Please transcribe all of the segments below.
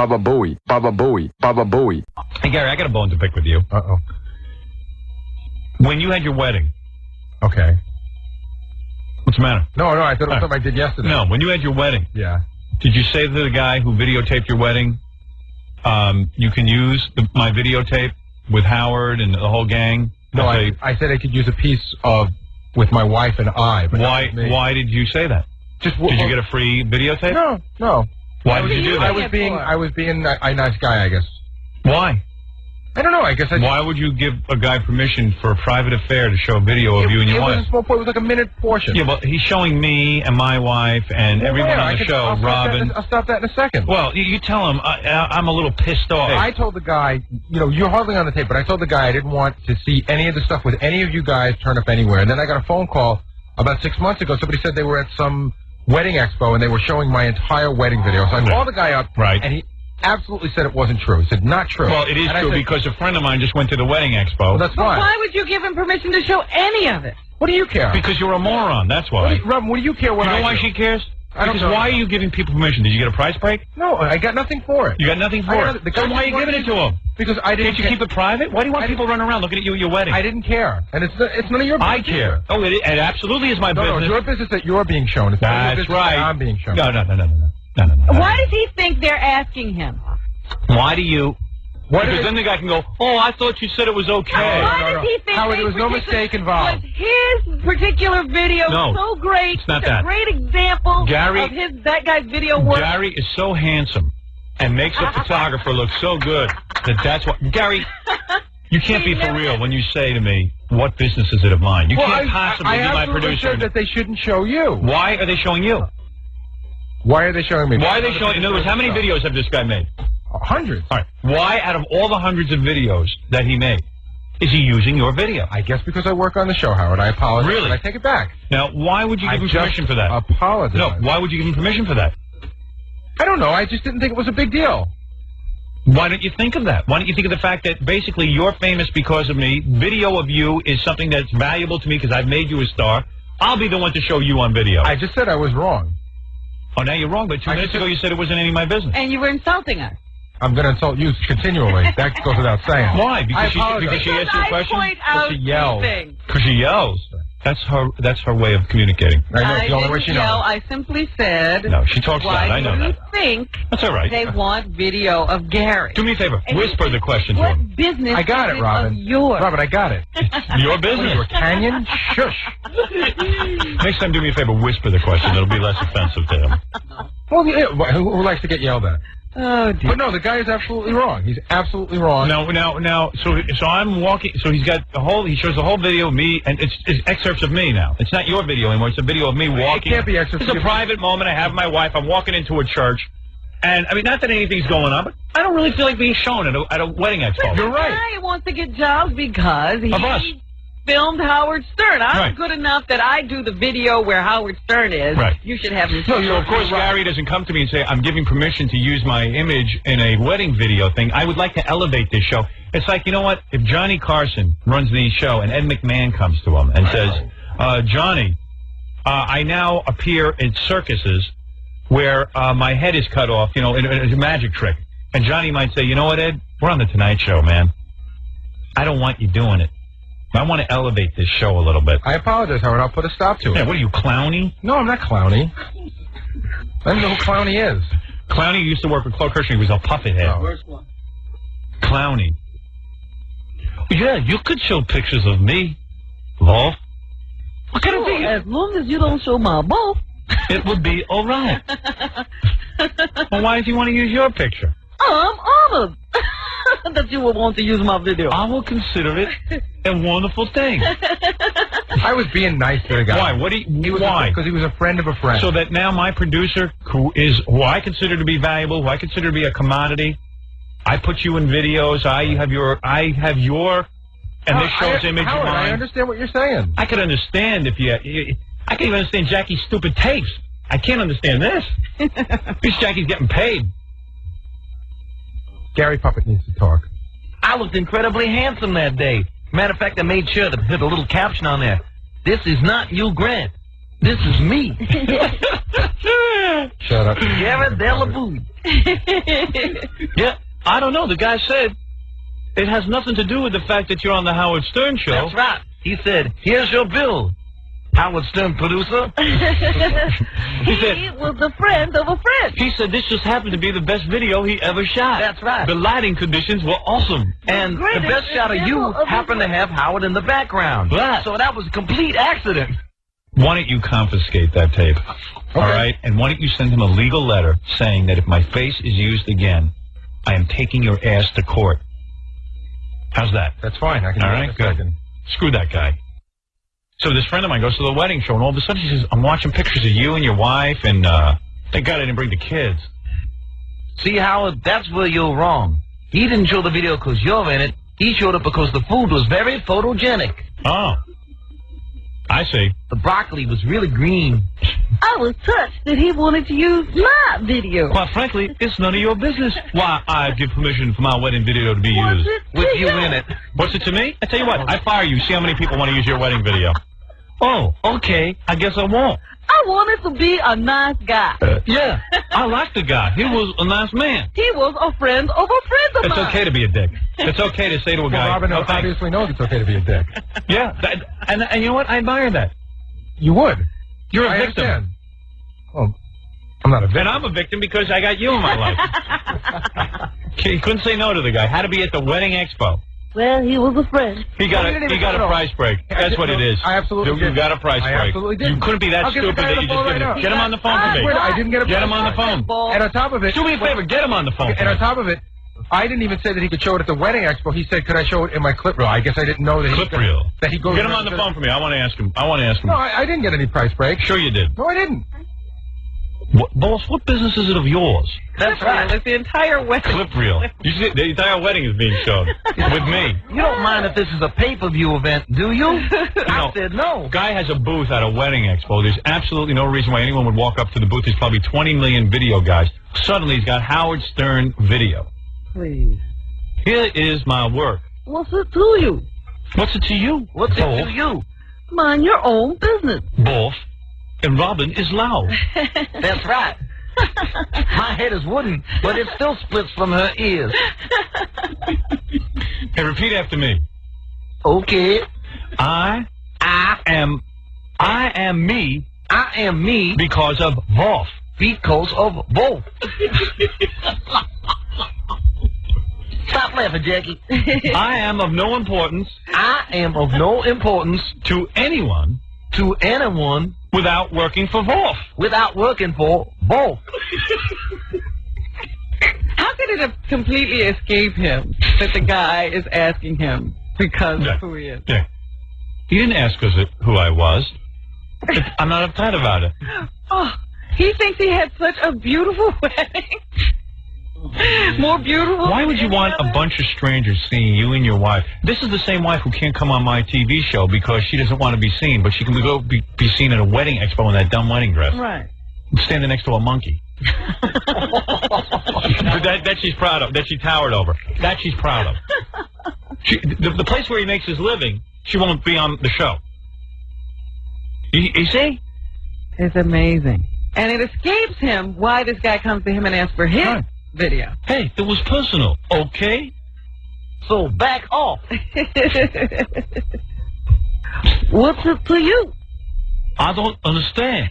Baba Booey, Baba Booey, Baba Booey. Hey, Gary, I got a bone to pick with you. Uh-oh. When you had your wedding, Okay. what's the matter? No, I thought it was something I did yesterday. No, when you had your wedding, Yeah. did you say to the guy who videotaped your wedding, you can use my videotape with Howard and the whole gang? No, I said I could use a piece of with my wife and I. But Why did you say that? Did you get a free videotape? No. Why did you do that? I was being a nice guy, I guess. Why? I don't know. I guess Why would you give a guy permission for a private affair to show a video of you and your wife? It was a small point. It was like a minute portion. Yeah, but he's showing me and my wife and everyone on the show, Robin. I'll stop that in a second. Well, you tell him I'm a little pissed off. I told the guy, you're hardly on the tape, but I told the guy I didn't want to see any of the stuff with any of you guys turn up anywhere. And then I got a phone call about 6 months ago. Somebody said they were at some wedding expo and they were showing my entire wedding video. So I called the guy up, and he absolutely said it wasn't true. He said, not true. Well, it is true because a friend of mine just went to the wedding expo. Well, that's fine. Why would you give him permission to show any of it? What do you care? Because you're a moron, that's why. Robin, what do you care what You know I why do? she cares? I don't Because know. why are you giving people permission? Did you get a price break? No, I got nothing for it. You got nothing for it. So why are you giving it to him? Because I didn't. Can't you keep it private? Why do you want people running around looking at you at your wedding? I didn't care, and it's none of your business. I care. Oh, it absolutely is my business. No, it's your business that you're being shown. It's not your That's business right. that I'm being shown. No. Why does he think they're asking him? Why do you? Because then the guy can go, oh, I thought you said it was okay. Why does he think Howard, there was no mistake involved. Was his particular video so great? It's not a that. great example Gary, of that guy's video work. Gary is so handsome and makes a photographer look so good that's what. Gary, you can't be for real when you say to me, what business is it of mine? You can't possibly be my producer. I said that they shouldn't show you. Why are they showing you? Why are they showing me? Why are they showing? In other words, how many videos have this guy made? Hundreds. All right. Why, out of all the hundreds of videos that he made, is he using your video? I guess because I work on the show, Howard. I apologize. Really? I take it back. Now, why would you give him permission for that? Apologize. No, why would you give him permission for that? I don't know. I just didn't think it was a big deal. Why don't you think of that? Why don't you think of the fact that basically you're famous because of me? Video of you is something that's valuable to me because I've made you a star. I'll be the one to show you on video. I just said I was wrong. Oh, now you're wrong, but 2 minutes ago you said it wasn't any of my business. And you were insulting us. I'm going to insult you continually. That goes without saying. Why? Because she asked you a question? She yells. Because she yells. That's her way of communicating. I know, it's the only way she knows. I simply said. No, she talks loud. I know that. Why do you think that's all right. they want video of Gary? Do me a favor. Whisper the question to him. What business I got is it, Robin. of yours? Robin, I got it. Your business. You're a canyon? Shush. Next time, do me a favor. Whisper the question. It'll be less offensive to him. Well, yeah, who likes to get yelled at? Oh, dear. But no, the guy is absolutely wrong. He's absolutely wrong. Now, so I'm walking. So he's got he shows the whole video of me, and it's excerpts of me now. It's not your video anymore. It's a video of me walking. It can't be excerpts. It's a private moment I have with my wife. I'm walking into a church, and I mean, not that anything's going on, but I don't really feel like being shown at a wedding expo. You're right. He wants to get jobs because he Of us. filmed Howard Stern. I'm Right. good enough that I do the video where Howard Stern is. Right. You should have him. So, of course, Gary doesn't come to me and say, I'm giving permission to use my image in a wedding video thing. I would like to elevate this show. It's like, you know what? If Johnny Carson runs the show and Ed McMahon comes to him and says, Johnny, I now appear in circuses where my head is cut off, in a magic trick. And Johnny might say, you know what, Ed? We're on the Tonight Show, man. I don't want you doing it. I want to elevate this show a little bit. I apologize, Howard. I'll put a stop to it. Yeah, what are you, Clowny? No, I'm not Clowny. I don't know who Clowny is. Clowny used to work with Claude Kirshner. He was a puppet head. Worst one. Clowny. Yeah, you could show pictures of me, Wolf. What kind of thing? As long as you don't show my butt. It would be all right. Well, why does he want to use your picture? I'm honored that you would want to use my video. I will consider it a wonderful thing. I was being nice to the guy. Why? Why? Because he was a friend of a friend. So that now my producer, who I consider to be valuable, who I consider to be a commodity, I put you in videos. I have your, and this show's image Howard, of mine. I understand what you're saying. I could understand if I can't even understand Jackie's stupid tapes. I can't understand this. At least Jackie's getting paid. Gary Puppet needs to talk. I looked incredibly handsome that day. Matter of fact, I made sure to put a little caption on there. This is not Hugh Grant. This is me. Shut up. Garrett Della Booey. I don't know. The guy said it has nothing to do with the fact that you're on the Howard Stern show. That's right. He said, here's your bill, Howard Stern producer. He was a friend of a friend. He said this just happened to be the best video he ever shot. That's right. The lighting conditions were awesome. And the best shot of you happened to have Howard in the background. Right. So that was a complete accident. Why don't you confiscate that tape? All right? And why don't you send him a legal letter saying that if my face is used again, I am taking your ass to court. How's that? That's fine. I can All do it in right, a good. second. Screw that guy. So this friend of mine goes to the wedding show, and all of a sudden she says, I'm watching pictures of you and your wife, and thank God I didn't bring the kids. See, Howard, that's where you're wrong. He didn't show the video because you're in it. He showed it because the food was very photogenic. Oh. I see. The broccoli was really green. I was touched that he wanted to use my video. Quite frankly, it's none of your business why I give permission for my wedding video to be used. With you in it. What's it to me? I tell you what, I fire you. See how many people want to use your wedding video. Oh, okay. I guess I won't. I wanted to be a nice guy. Yeah, I like the guy. He was a nice man. He was a friend of a friend of It's mine. okay to be a dick. It's okay to say to a guy, Well, Robin "No, thanks." obviously knows it's okay to be a dick. Yeah, and you know what? I admire that. You would. You're a I victim. understand. Well, I'm not a victim. And I'm a victim because I got you in my life. He couldn't say no to the guy. Had to be at the wedding expo. Well, he was a friend. He got a price break. That's what it is. I absolutely You did. got a price I break. absolutely did. You couldn't be that I'll get the stupid guy on that you the phone just right now. get him on the phone for me. I didn't get a Get him price on the break. phone. And on top of it, Do me a favor. Get him on the phone. and on top of it, I didn't even say that he could show it at the wedding expo. He said, "Could I show it in my clip reel?" I guess I didn't know that. Clip reel. That he goes. Get him on the phone for me. I want to ask him. I want to ask him. No, I didn't get any price break. Sure you did. No, I didn't. Boss, what business is it of yours? That's right. It's the entire wedding. Clip reel. You see, the entire wedding is being shown with me. You don't mind if this is a pay-per-view event, do you? I said no. Guy has a booth at a wedding expo. There's absolutely no reason why anyone would walk up to the booth. There's probably 20 million video guys. Suddenly he's got Howard Stern video. Please. Here is my work. What's it to you? What's it to you? What's it to you? Mind your own business. Boff. And Robin is loud. That's right. My head is wooden, but it still splits from her ears. Hey, repeat after me. Okay. I am me I am me because of Voff. because of both. Stop laughing, Jackie. I am of no importance I am of no importance to anyone to anyone without working for Voff. without working for both. How could it have completely escaped him that the guy is asking him because Yeah. of who he is? Yeah. He didn't ask us who I was. I'm not uptight about it. Oh, he thinks he had such a beautiful wedding. More beautiful. Why than would you any want a other? bunch of strangers seeing you and your wife? This is the same wife who can't come on my TV show because she doesn't want to be seen, but she can go be seen at a wedding expo in that dumb wedding dress. Right. Standing next to a monkey. that she's proud of. That she towered over. That she's proud of. The place where he makes his living, she won't be on the show. You see? It's amazing. And it escapes him why this guy comes to him and asks for his Right. video. Hey, it was personal, okay? So back off. What's it to you? I don't understand.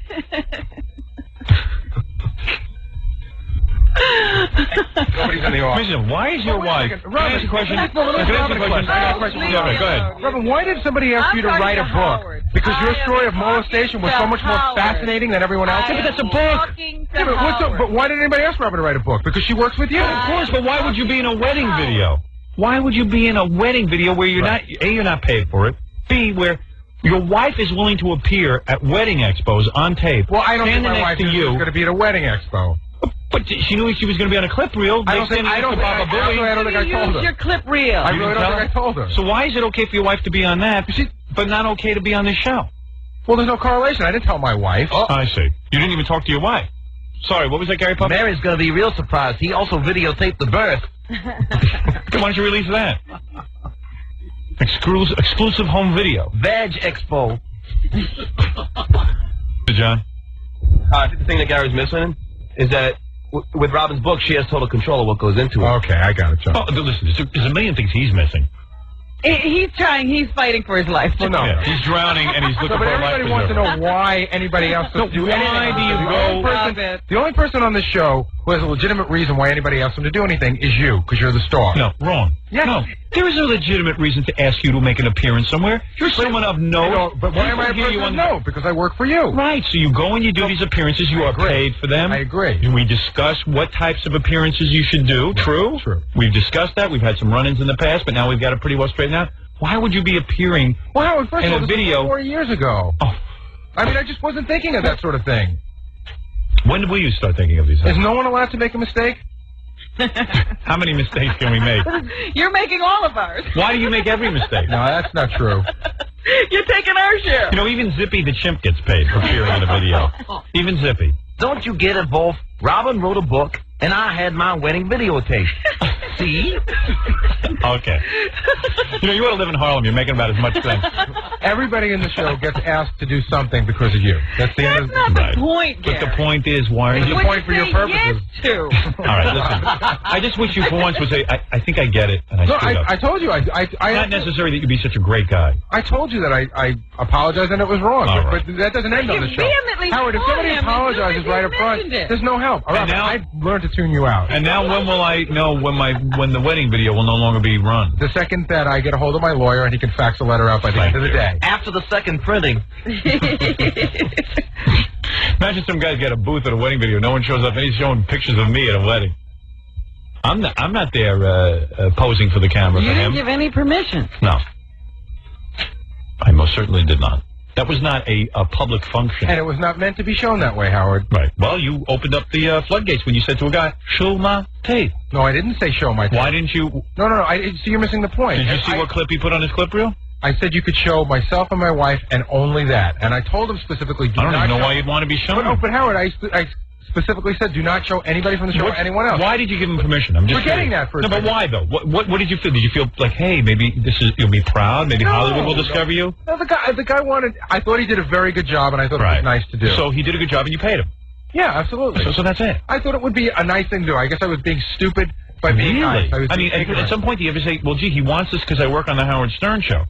Nobody's in the office. Listen, why is your wife... Can I ask a question? No, let me Can I ask ask a a question? question. I got a question. Yeah, right, go ahead. Robin, why did somebody ask I'm you to talking write a to book? Howard. Because your I am story of talking molestation was to so much more Howard. fascinating than everyone else's. but that's a book. Talking to Yeah, but, Howard. but why did anybody ask Robin to write a book? Because she works with you? Of course, but why would you be in a wedding video? Why would you be in a wedding video where you're not... A, you're not paid for it. B, where your wife is willing to appear at wedding expos on tape. Well, I don't think standing my next wife to knew she you. was going to be at a wedding expo. But she knew she was going to be on a clip reel. I don't think I told I her. I really don't think I told her. So why is it okay for your wife to be on that, but not okay to be on this show? Well, there's no correlation. I didn't tell my wife. I see. You didn't even talk to your wife. Sorry, what was that, Gary Puppy? Mary's gonna be real surprised. He also videotaped the birth. Why don't you release that? Exclusive home video. Vag Expo. John? I think the thing that Gary's missing is that with Robin's book, she has total control of what goes into it. Okay, I got it, John. Oh, listen, there's a million things he's missing. He's trying. He's fighting for his life. Well, no. Yeah, he's drowning and he's looking So, but for a life everybody wants to preserver. know why anybody else doesn't do anything. Why do you The only person on this show who has a legitimate reason why anybody asks him to do anything is you, because you're the star. No, wrong. Yes. No, there is a legitimate reason to ask you to make an appearance somewhere. You're someone of note. But why am I a People hear you person on of note? Because I work for you. Right, so you go and you do these appearances. You are agree. paid for them. I agree. And we discuss what types of appearances you should do. True? True. We've discussed that. We've had some run-ins in the past, but now we've got it pretty well straightened out. Why would you be appearing Well, Howard, first in of all, a this video? was 4 years ago. Oh, I mean, I just wasn't thinking of that sort of thing. when will you start thinking of these Is things? no one allowed to make a mistake? How many mistakes can we make? You're making all of ours. Why do you make every mistake? No, that's not true. You're taking our share. You know, even Zippy the chimp gets paid for appearing in a video. Even Zippy. Don't you get it, Wolf? Robin wrote a book, and I had my wedding videotape. See? Okay. You know, you ought to live in Harlem. You're making about as much sense. Everybody in the show gets asked to do something because of you. That's the end That's of not Right. the point, But the Gary. point is, why are It's you... the point for your Say purposes. Yes to. All right, listen. I just wish you for once would say, I think I get it, and I No, screwed up. I told you. It's not necessary that you be such a great guy. I told you that I apologize and it was wrong. All But, right. but that doesn't end on the You show. vehemently Howard, if fought somebody him as apologizes soon as right he up front, mentioned it. there's no help. All right, And now- I've learned to tune you out. And now when will I know when the wedding video will no longer be run? The second that I get a hold of my lawyer and he can fax a letter out by the end of the day. After the second printing. Imagine some guys get a booth at a wedding video. No one shows up and he's showing pictures of me at a wedding. I'm not there posing for the camera You for didn't him. give any permission. No. I most certainly did not. That was not a public function. And it was not meant to be shown that way, Howard. Right. Well, you opened up the floodgates when you said to a guy, show my tape. No, I didn't say show my tape. Why didn't you... No. So you're missing the point. Did you see what clip he put on his clip reel? I said you could show myself and my wife and only that. And I told him specifically, do I don't not even know show- why you'd want to be shown. But Howard, I specifically said do not show anybody from the show or anyone else. Why did you give him permission? I'm just We're getting curious. that for a No, but second. why though? What did you feel? Did you feel like, hey, maybe you'll be proud? Maybe No, Hollywood will no. discover you? No, the guy wanted. I thought he did a very good job, and I thought it Right. was nice to do. So he did a good job, and you paid him. yeah, absolutely. So that's it. I thought it would be a nice thing to do. I guess I was being stupid by being nice. Really? was I mean, being at ignorant. some point, do you ever say, well, gee, he wants this because I work on the Howard Stern show?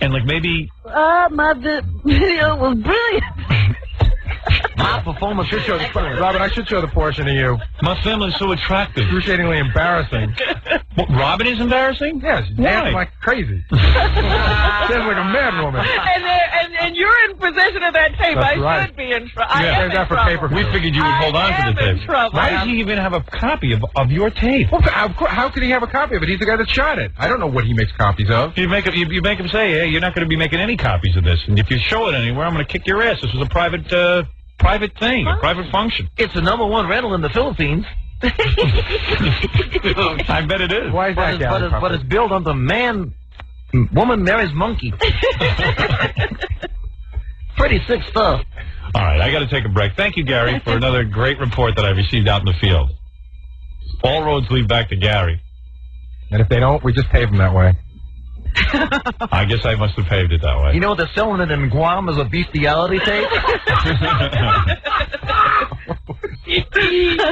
And like maybe... My video was brilliant. My performance should show the Robin, I should show the portion of you. My family's so attractive. Excruciatingly embarrassing. What, Robin is embarrassing? Yes, Why? dancing like crazy. Dancing like a mad woman. And you're in possession of that tape. That's I right. should be in trouble. Yeah, I am save that in for trouble. pay-per-view. We figured you would hold on to I the am in tape. trouble. Why does he even have a copy of your tape? Well, how could he have a copy of it? He's the guy that shot it. I don't know what he makes copies of. You make him say, hey, you're not going to be making any copies of this. And if you show it anywhere, I'm going to kick your ass. This was a private thing, a private function. It's the #1 rental in the Philippines. I bet it is. Why is that, Gary? But it's built on the woman marries monkey. Pretty sick stuff. All right, I got to take a break. Thank you, Gary, for another great report that I received out in the field. All roads lead back to Gary. And if they don't, we just pave them that way. I guess I must have paved it that way. You know they're selling it in Guam as a bestiality tape?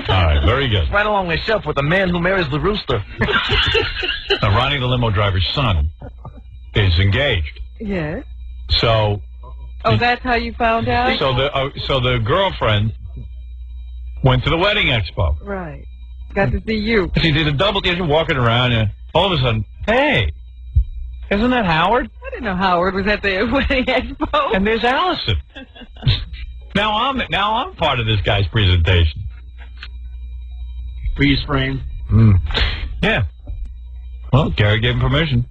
All right, very good. Right along the shelf with the man who marries the rooster. Now, Ronnie, the limo driver's son, is engaged. Yes. So Oh, that's how you found out? so the girlfriend went to the wedding expo. Right. Got to see you. She did a double. She's walking around, and all of a sudden, hey, isn't that Howard? I didn't know Howard was at the wedding expo. And there's Allison. Now I'm part of this guy's presentation. Freeze frame. Yeah. Well, Gary gave him permission.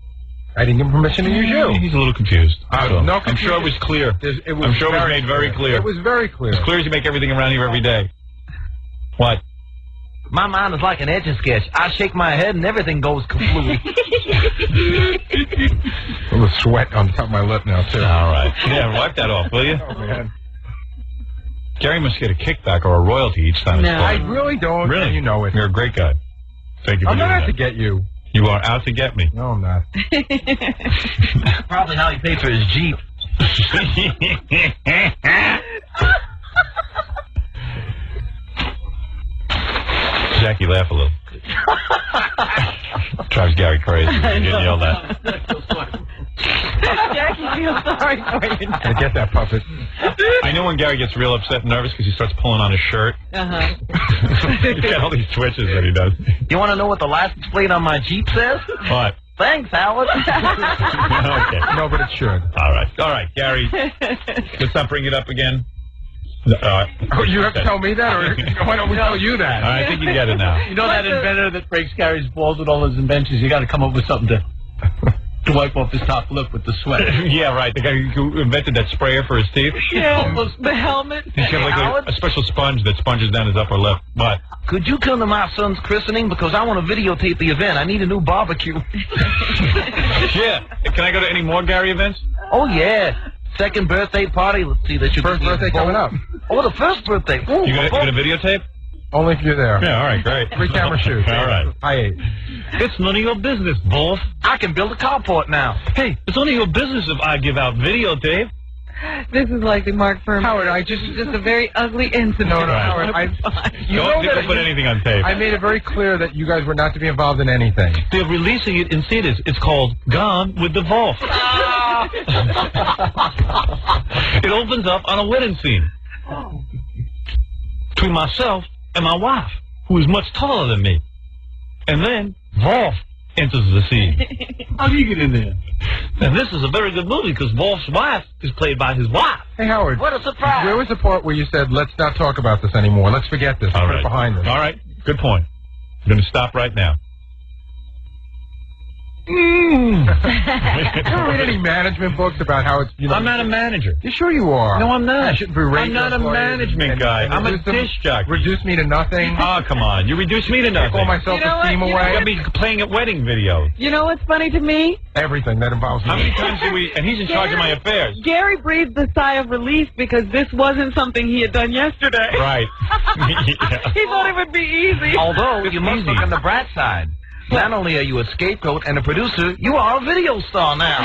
I didn't give him permission to use you. He's a little confused. No I'm sure it was clear. I'm sure it was made very clear. It was very clear. As clear as you make everything around here every day. What? My mind is like an etch-a-sketch. I shake my head and everything goes kablooey. A little sweat on top of my lip now, too. All right. Yeah, wipe that off, will you? Oh, man. Gary must get a kickback or a royalty each time No. it's I played. really don't. Really? And you know it. You're a great guy. Thank you for I'm not doing out to that. get you. You are out to get me. No, I'm not. Probably how he paid for his Jeep. Jackie, laugh a little. Drives Gary crazy. You get yelled at. Jackie feels sorry for you now. I get that, puppet. I know when Gary gets real upset and nervous because he starts pulling on his shirt. Uh-huh. He's got all these twitches that he does. You want to know what the license plate on my Jeep says? What? Thanks, Howard. Okay. No, but it should. All right, Gary. Let's not bring it up again. Oh, you have to tell me that, or why don't we tell you that? All right, I think you get it now. You know that inventor that breaks Gary's balls with all his inventions? You got to come up with something to wipe off his top lip with the sweat. Yeah, right. The guy who invented that sprayer for his teeth. Yeah, the helmet. He's got like a special sponge that sponges down his upper lip. What? Could you come to my son's christening? Because I want to videotape the event. I need a new barbecue. Yeah. Can I go to any more Gary events? Oh, yeah. Second birthday party. Let's see. There should First be birthday coming up. Oh, the first birthday. Ooh, You gonna videotape? Only if you're there. Yeah, all right, great. Free camera shoot. All right. I ate. It's none of your business, boss. I can build a carport now. Hey, it's none of your business if I give out videotape. This is like the Mark Furman. Howard, I just... Just a very ugly incident. No, Howard, you know Don't that put anything on tape. I made it very clear that you guys were not to be involved in anything. They're releasing it in theaters. It's called Gone with the Wolf. It opens up on a wedding scene between myself and my wife, who is much taller than me. And then Wolf enters the scene. How do you get in there? And this is a very good movie because Wolf's wife is played by his wife. Hey, Howard. What a surprise. Where was the part where you said, let's not talk about this anymore? Let's forget this. All Put right. it behind us. All right. Good point. I'm going to stop right now. You don't read any management books about how it's, you know... I'm not a manager. You sure you are? No, I'm not. I shouldn't berate I'm not a your employees management guy. I'm a reduce them- dish jockey. Reduce me to nothing? Oh, come on. You reduce me to Take all my nothing. self-esteem You know what? away? I'll be playing at wedding videos. You know what's funny to me? Everything that involves How many me. times do we... And he's in charge of my affairs. Gary breathed a sigh of relief because this wasn't something he had done yesterday. Right. Yeah. He thought it would be easy. Although, you must look on the bright side. Not only are you a scapegoat and a producer, you are a video star now.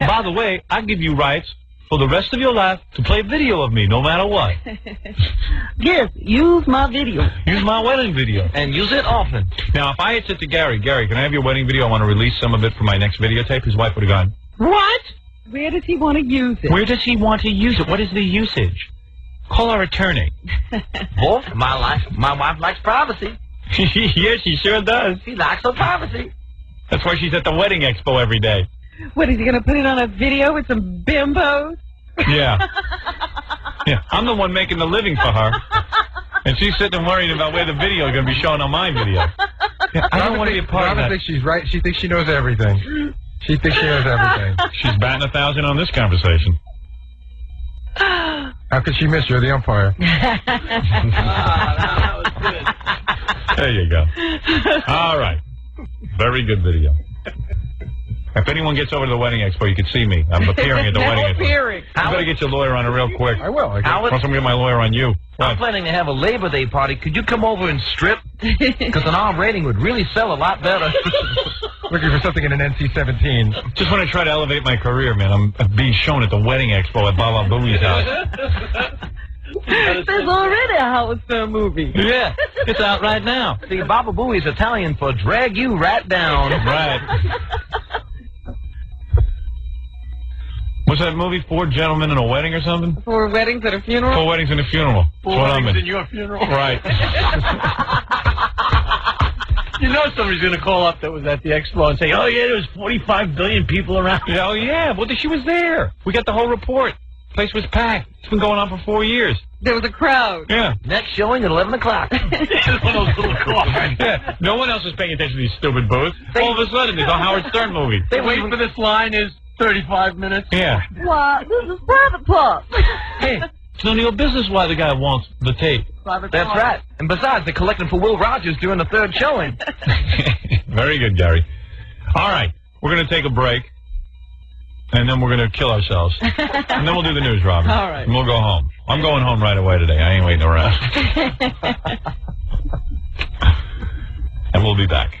By the way, I give you rights for the rest of your life to play video of me, no matter what. Yes, use my video. Use my wedding video. And use it often. Now, if I had said to Gary, can I have your wedding video? I want to release some of it for my next videotape. His wife would have gone, what? Where does he want to use it? Where does he want to use it? What is the usage? Call our attorney. Wolf, my wife likes privacy. Yes, she sure does. She likes her privacy. That's why she's at the wedding expo every day. What, is he going to put it on a video with some bimbos? Yeah. Yeah, I'm the one making the living for her. And she's sitting and worried about where the video is going to be shown on my video. Yeah, I don't want to be a part of Robin that. thinks she's right. She thinks she knows everything. She thinks she knows everything. She's batting 1,000 on this conversation. How could she miss? You're the umpire. That was good. There you go. All right. Very good video. If anyone gets over to the wedding expo, you can see me. I'm appearing at the wedding expo. Appearing. You better get your lawyer on it real quick. I will. Howard, I'm going to get my lawyer on you. I'm What? planning to have a Labor Day party. Could you come over and strip? Because an R rating would really sell a lot better. Looking for something in an NC-17. Just want to try to elevate my career, man. I'm being shown at the wedding expo at Baba Booey's house. There's already a Howard Stern movie. Yeah, it's out right now. See, Baba Booey's Italian for drag you right down. Right. What's that movie? 4 Gentlemen in a Wedding or something? 4 weddings and a funeral? 4 Weddings and a Funeral. That's what I'm Weddings in. in your funeral. Right. You know somebody's going to call up that was at the expo and say, oh, yeah, there was 45 billion people around. Yeah, oh, yeah. Well, she was there. We got the whole report. Place was packed. It's been going on for 4 years. There was a crowd. Yeah. Next showing at 11 o'clock. It's one of those little coffins. Yeah. No one else is paying attention to these stupid booths. All of a sudden, there's a Howard Stern movie. They wait for this line is 35 minutes. Yeah. Why, this is private part. Hey, it's none of your business why the guy wants the tape. Private That's part. right. And besides, they're collecting for Will Rogers during the 3rd showing. Very good, Gary. All right. We're going to take a break. And then we're going to kill ourselves. And then we'll do the news, Robin. All right. And we'll go home. I'm going home right away today. I ain't waiting around. And we'll be back.